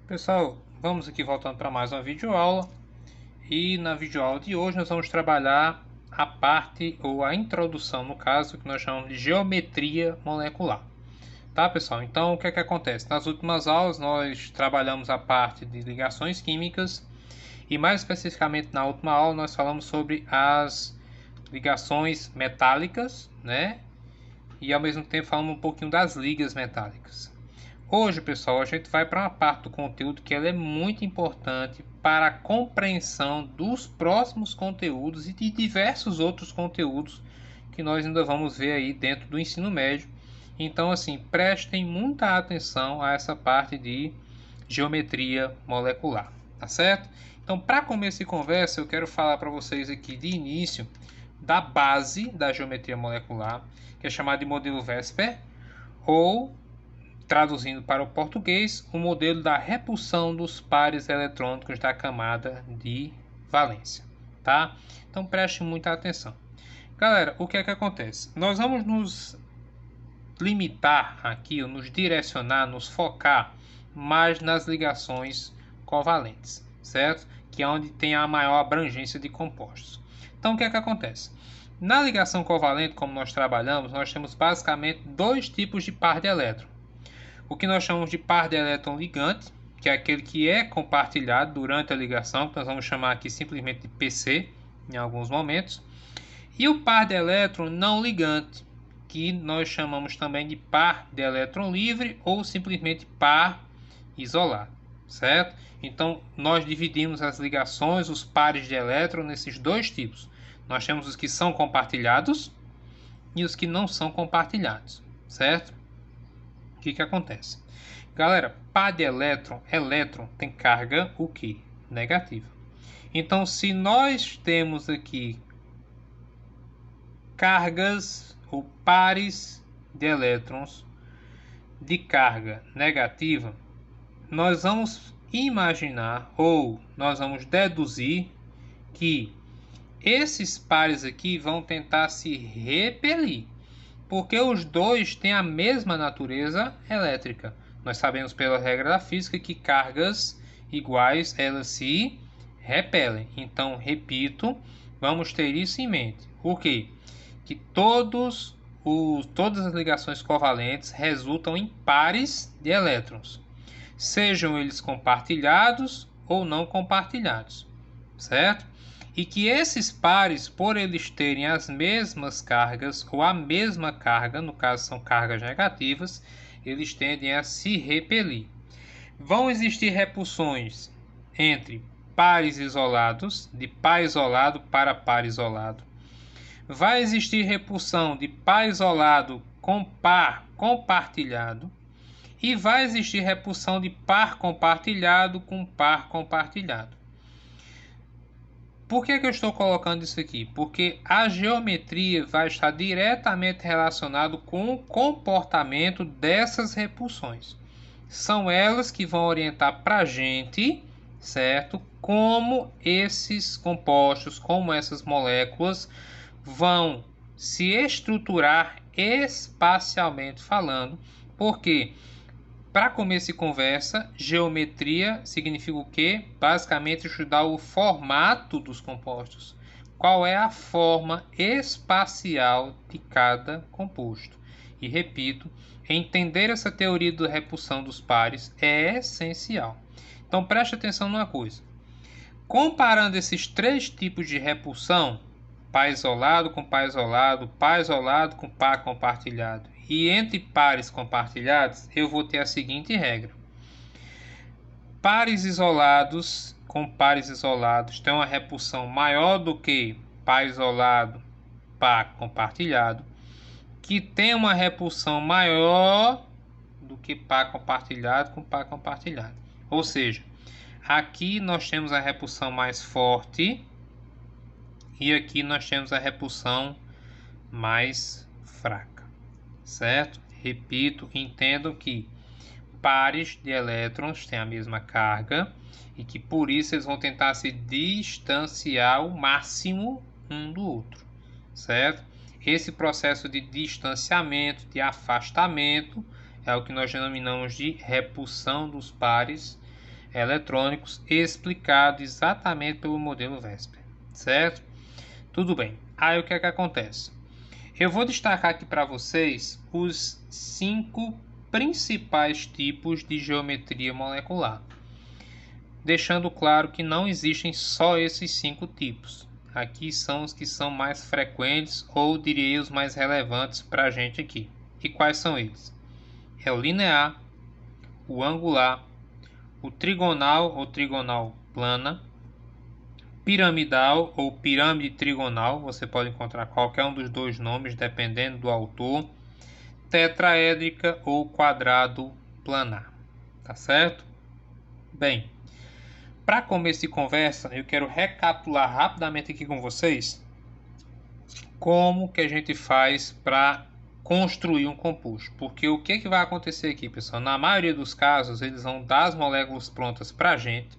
Pessoal, vamos aqui voltando para mais uma videoaula. E na videoaula de hoje nós vamos trabalhar a parte, ou a introdução no caso, que nós chamamos de geometria molecular. Tá, pessoal? Então, o que é que acontece? Nas últimas aulas nós trabalhamos a parte de ligações químicas e mais especificamente na última aula nós falamos sobre as ligações metálicas, né? E ao mesmo tempo falamos um pouquinho das ligas metálicas. Hoje, pessoal, a gente vai para uma parte do conteúdo que ela é muito importante para a compreensão dos próximos conteúdos e de diversos outros conteúdos que nós ainda vamos ver aí dentro do ensino médio. Então, assim, prestem muita atenção a essa parte de geometria molecular, tá certo? Então, para começo de conversa, eu quero falar para vocês aqui de início da base da geometria molecular, que é chamada de modelo Vesper, ou traduzindo para o português, o modelo da repulsão dos pares eletrônicos da camada de valência, tá? Então preste muita atenção. Galera, o que é que acontece? Nós vamos nos limitar aqui, ou nos direcionar, nos focar mais nas ligações covalentes, certo? Que é onde tem a maior abrangência de compostos. Então o que é que acontece? Na ligação covalente, como nós trabalhamos, nós temos basicamente dois tipos de par de elétron. O que nós chamamos de par de elétron ligante, que é aquele que é compartilhado durante a ligação, que nós vamos chamar aqui simplesmente de PC, em alguns momentos. E o par de elétron não ligante, que nós chamamos também de par de elétron livre ou simplesmente par isolado, certo? Então, nós dividimos as ligações, os pares de elétron, nesses dois tipos. Nós temos os que são compartilhados e os que não são compartilhados, certo? O que acontece? Galera, par de elétron tem carga o quê? Negativa. Então, se nós temos aqui cargas ou pares de elétrons de carga negativa, nós vamos imaginar ou nós vamos deduzir que esses pares aqui vão tentar se repelir, porque os dois têm a mesma natureza elétrica. Nós sabemos pela regra da física que cargas iguais elas se repelem. Então, repito, vamos ter isso em mente. O quê? Que todas as ligações covalentes resultam em pares de elétrons, sejam eles compartilhados ou não compartilhados, certo? E que esses pares, por eles terem as mesmas cargas ou a mesma carga, no caso são cargas negativas, eles tendem a se repelir. Vão existir repulsões entre pares isolados, de par isolado para par isolado. Vai existir repulsão de par isolado com par compartilhado. E vai existir repulsão de par compartilhado com par compartilhado. Por que eu estou colocando isso aqui? Porque a geometria vai estar diretamente relacionado com o comportamento dessas repulsões. São elas que vão orientar para a gente, certo? Como esses compostos, como essas moléculas vão se estruturar espacialmente falando. Porque, para começo de conversa, geometria significa o quê? Basicamente estudar o formato dos compostos. Qual é a forma espacial de cada composto. E repito, entender essa teoria da repulsão dos pares é essencial. Então preste atenção numa coisa. Comparando esses três tipos de repulsão, par isolado com par isolado com par compartilhado, e entre pares compartilhados, eu vou ter a seguinte regra. Pares isolados com pares isolados têm uma repulsão maior do que par isolado, par compartilhado, que tem uma repulsão maior do que par compartilhado com par compartilhado. Ou seja, aqui nós temos a repulsão mais forte e aqui nós temos a repulsão mais fraca, certo? Repito, entendam que pares de elétrons têm a mesma carga e que por isso eles vão tentar se distanciar ao máximo um do outro, certo? Esse processo de distanciamento, de afastamento, é o que nós denominamos de repulsão dos pares eletrônicos explicado exatamente pelo modelo Vespel, certo? Tudo bem. Aí o que é que acontece? Eu vou destacar aqui para vocês os 5 principais tipos de geometria molecular, deixando claro que não existem só esses 5 tipos. Aqui são os que são mais frequentes ou diria os mais relevantes para a gente aqui. E quais são eles? É o linear, o angular, o trigonal ou trigonal plana, piramidal ou pirâmide trigonal, você pode encontrar qualquer um dos dois nomes dependendo do autor, tetraédrica ou quadrado planar, tá certo? Bem, para começo de conversa, eu quero recapitular rapidamente aqui com vocês como que a gente faz para construir um composto. Porque o que vai acontecer aqui, pessoal? Na maioria dos casos, eles vão dar as moléculas prontas para a gente.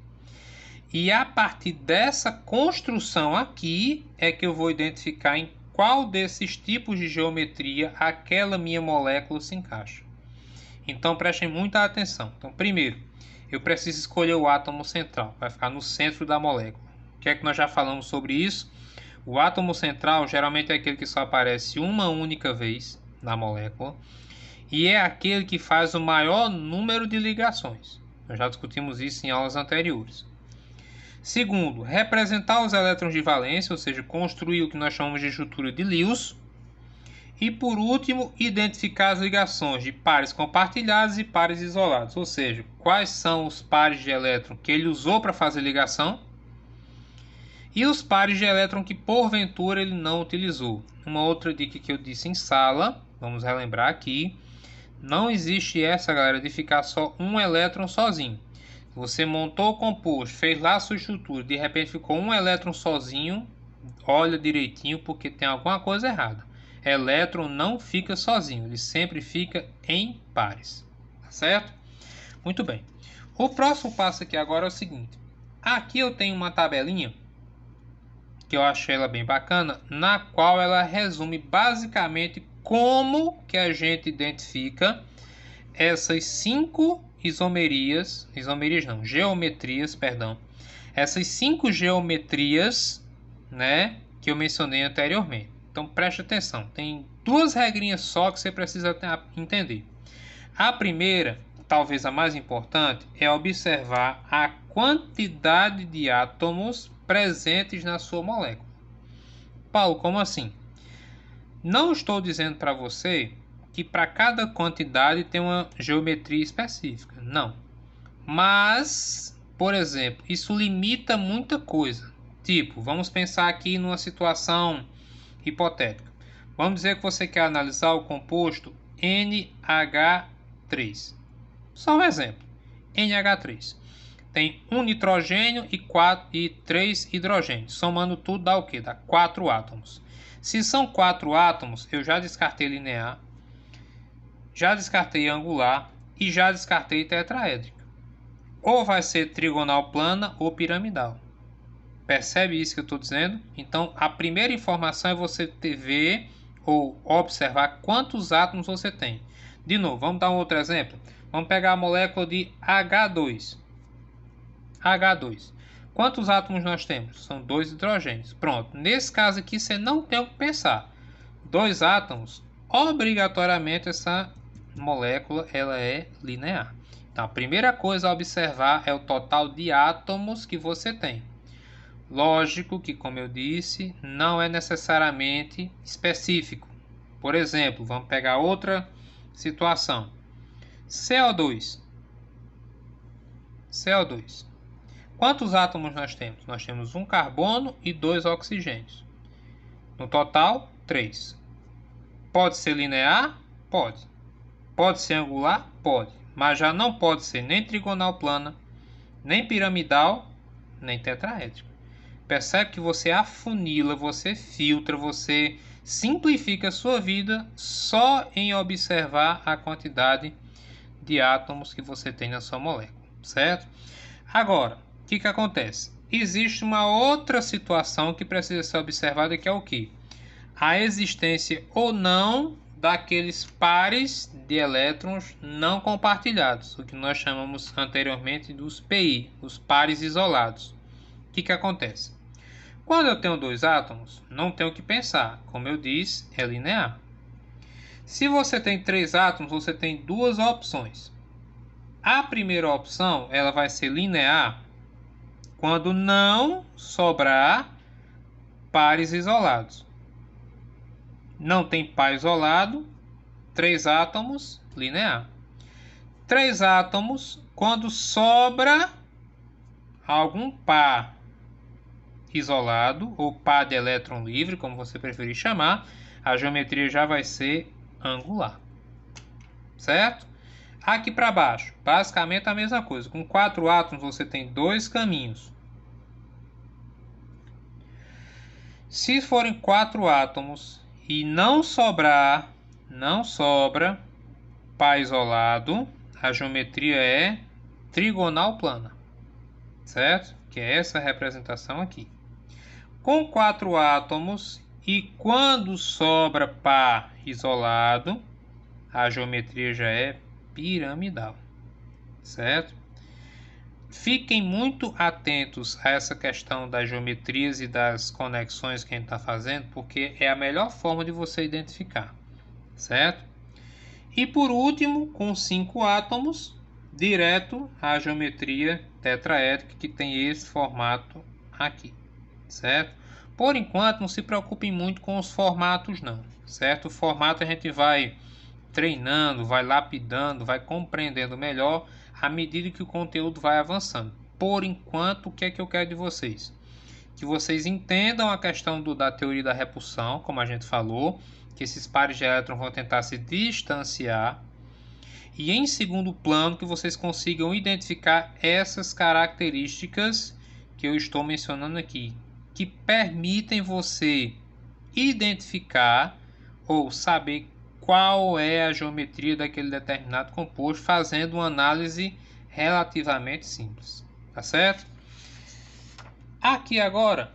E a partir dessa construção aqui é que eu vou identificar em qual desses tipos de geometria aquela minha molécula se encaixa. Então prestem muita atenção. Então, primeiro, eu preciso escolher o átomo central, vai ficar no centro da molécula. O que é que nós já falamos sobre isso? O átomo central geralmente é aquele que só aparece uma única vez na molécula e é aquele que faz o maior número de ligações. Nós já discutimos isso em aulas anteriores. Segundo, representar os elétrons de valência, ou seja, construir o que nós chamamos de estrutura de Lewis. E por último, identificar as ligações de pares compartilhados e pares isolados, ou seja, quais são os pares de elétron que ele usou para fazer ligação e os pares de elétron que porventura ele não utilizou. Uma outra dica que eu disse em sala, vamos relembrar aqui, não existe essa, galera, de ficar só um elétron sozinho. Você montou o composto, fez lá a sua estrutura, de repente ficou um elétron sozinho, olha direitinho porque tem alguma coisa errada. Elétron não fica sozinho, ele sempre fica em pares, tá certo? Muito bem. O próximo passo aqui agora é o seguinte. Aqui eu tenho uma tabelinha, que eu achei ela bem bacana, na qual ela resume basicamente como que a gente identifica essas 5 geometrias, perdão. Essas 5 geometrias, né, que eu mencionei anteriormente. Então preste atenção, tem 2 regrinhas só que você precisa entender. A primeira, talvez a mais importante, é observar a quantidade de átomos presentes na sua molécula. Paulo, como assim? Não estou dizendo para você que para cada quantidade tem uma geometria específica, não. Mas, por exemplo, isso limita muita coisa. Tipo, vamos pensar aqui numa situação hipotética. Vamos dizer que você quer analisar o composto NH3. Só um exemplo. NH3 tem um nitrogênio e 3 hidrogênios. Somando tudo dá o quê? Dá 4 átomos. Se são 4 átomos, eu já descartei linear, já descartei angular e já descartei tetraédrica. Ou vai ser trigonal plana ou piramidal. Percebe isso que eu estou dizendo? Então, a primeira informação é você ver ou observar quantos átomos você tem. De novo, vamos dar um outro exemplo. Vamos pegar a molécula de H2. H2. Quantos átomos nós temos? São 2 hidrogênios. Pronto. Nesse caso aqui, você não tem o que pensar. 2 átomos, obrigatoriamente essa molécula ela é linear. Então, a primeira coisa a observar é o total de átomos que você tem. Lógico que, como eu disse, não é necessariamente específico. Por exemplo, vamos pegar outra situação. CO2. Quantos átomos nós temos? Nós temos um carbono e 2 oxigênios. No total, 3. Pode ser linear? Pode. Pode ser angular? Pode. Mas já não pode ser nem trigonal plana, nem piramidal, nem tetraédrica. Percebe que você afunila, você filtra, você simplifica a sua vida só em observar a quantidade de átomos que você tem na sua molécula, certo? Agora, o que acontece? Existe uma outra situação que precisa ser observada, que é o quê? A existência ou não daqueles pares de elétrons não compartilhados, o que nós chamamos anteriormente dos PI, os pares isolados. O que acontece? Quando eu tenho dois átomos, não tenho o que pensar, como eu disse, é linear. Se você tem três átomos, você tem duas opções. A primeira opção, ela vai ser linear quando não sobrar pares isolados. Não tem par isolado, três átomos, linear. Três átomos, quando sobra algum par isolado, ou par de elétron livre, como você preferir chamar, a geometria já vai ser angular. Certo? Aqui para baixo, basicamente a mesma coisa. Com quatro átomos você tem dois caminhos. Se forem quatro átomos e não sobra par isolado, a geometria é trigonal plana, certo? Que é essa representação aqui. Com quatro átomos e quando sobra par isolado, a geometria já é piramidal, certo? Fiquem muito atentos a essa questão das geometrias e das conexões que a gente está fazendo, porque é a melhor forma de você identificar, certo? E por último, com 5 átomos, direto à geometria tetraédrica, que tem esse formato aqui, certo? Por enquanto, não se preocupem muito com os formatos não, certo? O formato a gente vai treinando, vai lapidando, vai compreendendo melhor à medida que o conteúdo vai avançando. Por enquanto, o que é que eu quero de vocês? Que vocês entendam a questão da teoria da repulsão, como a gente falou, que esses pares de elétrons vão tentar se distanciar. E em segundo plano, que vocês consigam identificar essas características que eu estou mencionando aqui, que permitem você identificar ou saber qual é a geometria daquele determinado composto, fazendo uma análise relativamente simples, tá certo? Aqui agora,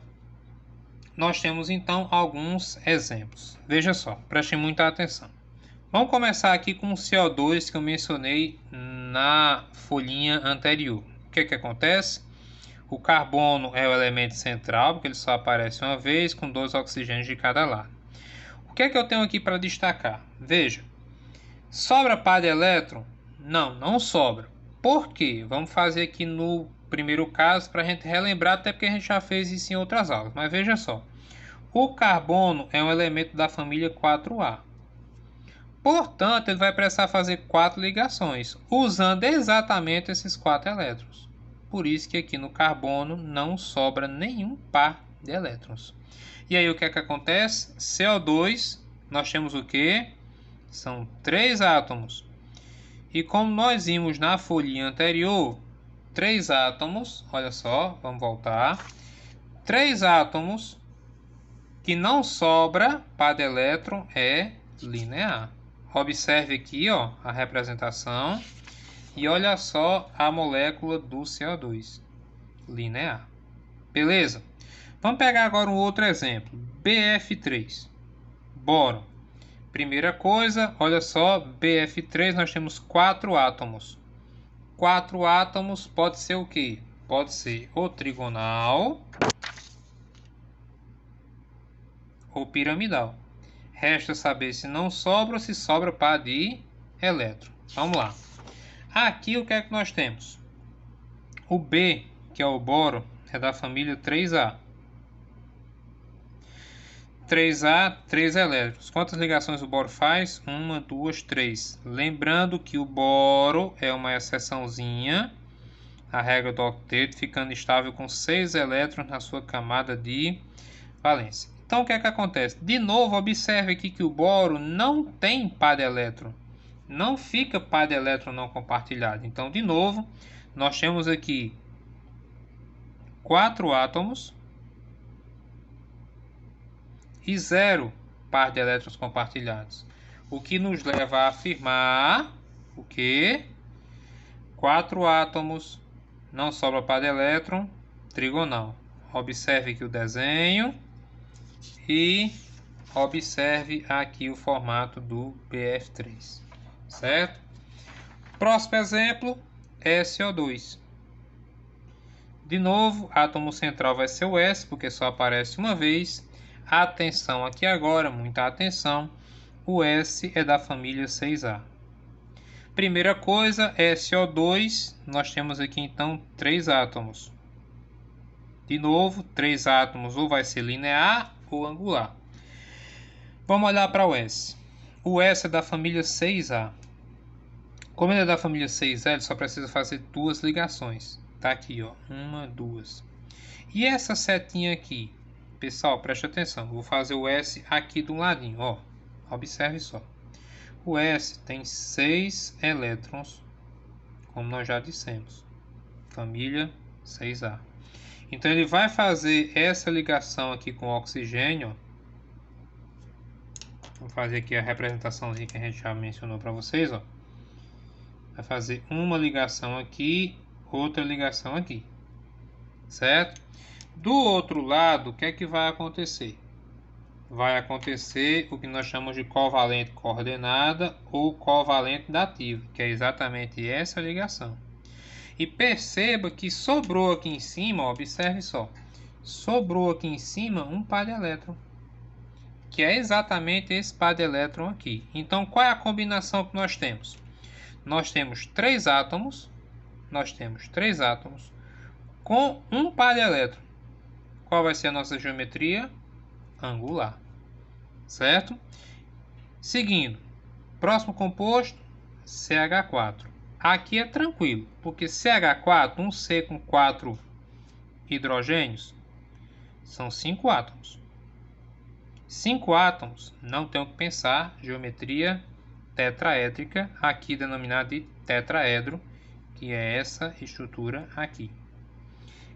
nós temos então alguns exemplos. Veja só, prestem muita atenção. Vamos começar aqui com o CO2 que eu mencionei na folhinha anterior. O que acontece? O carbono é o elemento central, porque ele só aparece uma vez, com 2 oxigênios de cada lado. O que eu tenho aqui para destacar? Veja, sobra par de elétron? Não, não sobra. Por quê? Vamos fazer aqui no primeiro caso para a gente relembrar, até porque a gente já fez isso em outras aulas. Mas veja só, o carbono é um elemento da família 4A. Portanto, ele vai precisar fazer 4 ligações, usando exatamente esses 4 elétrons. Por isso que aqui no carbono não sobra nenhum par de elétrons. E aí o que acontece? CO2, nós temos o que? São 3 átomos. E como nós vimos na folhinha anterior, 3 átomos, olha só, vamos voltar. 3 átomos que não sobra par de elétron é linear. Observe aqui, ó, a representação e olha só a molécula do CO2, linear. Beleza? Vamos pegar agora um outro exemplo, BF3, boro. Primeira coisa, olha só, BF3 nós temos 4 átomos. 4 átomos pode ser o quê? Pode ser ou trigonal ou piramidal. Resta saber se não sobra ou se sobra par de elétron. Vamos lá. Aqui o que é que nós temos? O B, que é o boro, é da família 3A. 3A, 3 elétrons. Quantas ligações o boro faz? 1, 2, 3. Lembrando que o boro é uma exceçãozinha, a regra do octeto, ficando estável com 6 elétrons na sua camada de valência. Então o que é que acontece? De novo, observe aqui que o boro não tem par de elétron. Não fica par de elétron não compartilhado. Então, de novo, nós temos aqui 4 átomos e 0 par de elétrons compartilhados. O que nos leva a afirmar o que? 4 átomos, não sobra par de elétron, trigonal. Observe aqui o desenho e observe aqui o formato do BF3, certo? Próximo exemplo é SO2. De novo, átomo central vai ser o S, porque só aparece uma vez. Atenção aqui agora, muita atenção. O S é da família 6A. Primeira coisa, SO2, nós temos aqui então 3 átomos. De novo, 3 átomos ou vai ser linear ou angular. Vamos olhar para o S. O S é da família 6A. Como ele é da família 6A, ele só precisa fazer 2 ligações. Tá aqui, ó, 1, 2. E essa setinha aqui, pessoal, preste atenção. Vou fazer o S aqui do ladinho, ó. Observe só. O S tem 6 elétrons, como nós já dissemos. Família 6A. Então ele vai fazer essa ligação aqui com o oxigênio. Vou fazer aqui a representaçãozinha que a gente já mencionou para vocês, ó. Vai fazer uma ligação aqui, outra ligação aqui, certo? Do outro lado, o que é que vai acontecer? Vai acontecer o que nós chamamos de covalente coordenada ou covalente dativa, que é exatamente essa ligação. E perceba que sobrou aqui em cima, observe só, sobrou aqui em cima um par de elétron, que é exatamente esse par de elétron aqui. Então, qual é a combinação que nós temos? Nós temos 3 átomos, com um par de elétron. Qual vai ser a nossa geometria? Angular, certo? Seguindo, próximo composto, CH4. Aqui é tranquilo, porque CH4, um C com 4 hidrogênios, são 5 átomos. 5 átomos, não tem o que pensar, geometria tetraédrica, aqui denominada de tetraedro, que é essa estrutura aqui.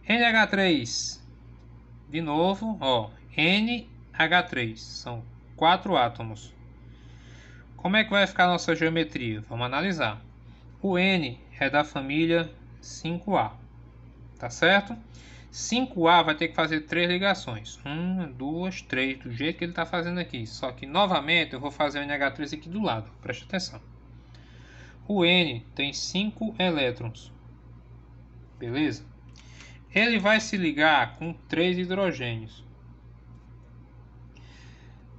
NH3, de novo, ó, NH3, são 4 átomos. Como é que vai ficar a nossa geometria? Vamos analisar. O N é da família 5A, tá certo? 5A vai ter que fazer 3 ligações. 1, 2, 3, do jeito que ele está fazendo aqui. Só que, novamente, eu vou fazer o NH3 aqui do lado. Preste atenção. O N tem 5 elétrons. Beleza? Ele vai se ligar com 3 hidrogênios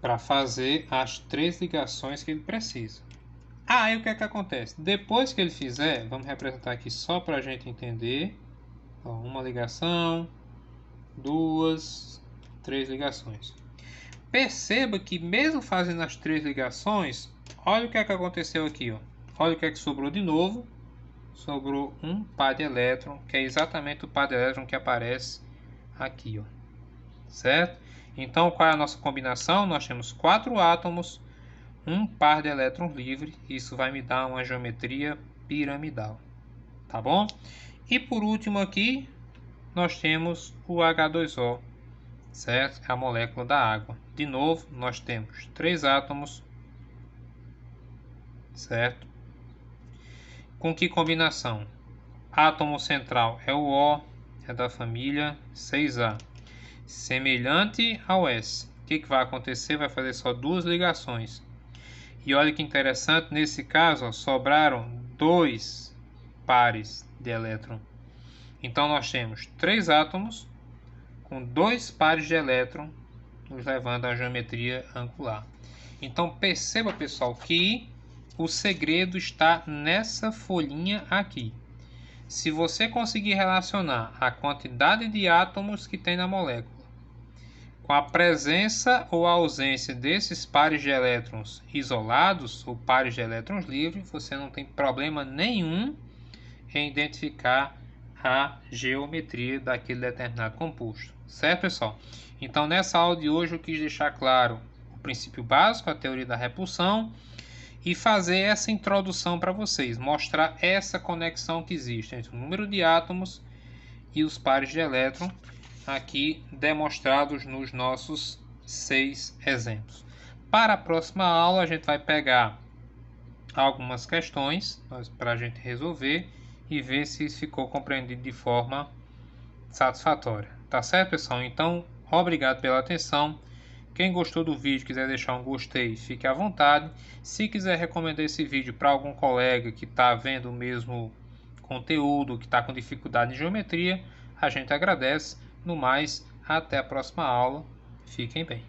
para fazer as 3 ligações que ele precisa. Aí o que é que acontece? Depois que ele fizer, vamos representar aqui só para a gente entender. Ó, uma ligação, 2, 3 ligações. Perceba que mesmo fazendo as 3 ligações, olha o que é que aconteceu aqui, ó. Olha o que é que sobrou de novo. Sobrou um par de elétron, que é exatamente o par de elétron que aparece aqui, ó. Certo? Então, qual é a nossa combinação? Nós temos 4 átomos, um par de elétrons livre. Isso vai me dar uma geometria piramidal. Tá bom? E por último aqui, nós temos o H2O, certo? A molécula da água. De novo, nós temos 3 átomos, certo? Com que combinação? Átomo central é o O, é da família 6A. Semelhante ao S. O que vai acontecer? Vai fazer só 2 ligações. E olha que interessante, nesse caso, ó, sobraram 2 pares de elétron. Então, nós temos 3 átomos com 2 pares de elétron, nos levando à geometria angular. Então, perceba, pessoal, que o segredo está nessa folhinha aqui. Se você conseguir relacionar a quantidade de átomos que tem na molécula com a presença ou a ausência desses pares de elétrons isolados ou pares de elétrons livres, você não tem problema nenhum em identificar a geometria daquele determinado composto. Certo, pessoal? Então, nessa aula de hoje eu quis deixar claro o princípio básico, a teoria da repulsão, e fazer essa introdução para vocês, mostrar essa conexão que existe entre o número de átomos e os pares de elétron, aqui demonstrados nos nossos 6 exemplos. Para a próxima aula, a gente vai pegar algumas questões para a gente resolver e ver se isso ficou compreendido de forma satisfatória. Tá certo, pessoal? Então, obrigado pela atenção. Quem gostou do vídeo, quiser deixar um gostei, fique à vontade. Se quiser recomendar esse vídeo para algum colega que está vendo o mesmo conteúdo, que está com dificuldade em geometria, a gente agradece. No mais, até a próxima aula. Fiquem bem.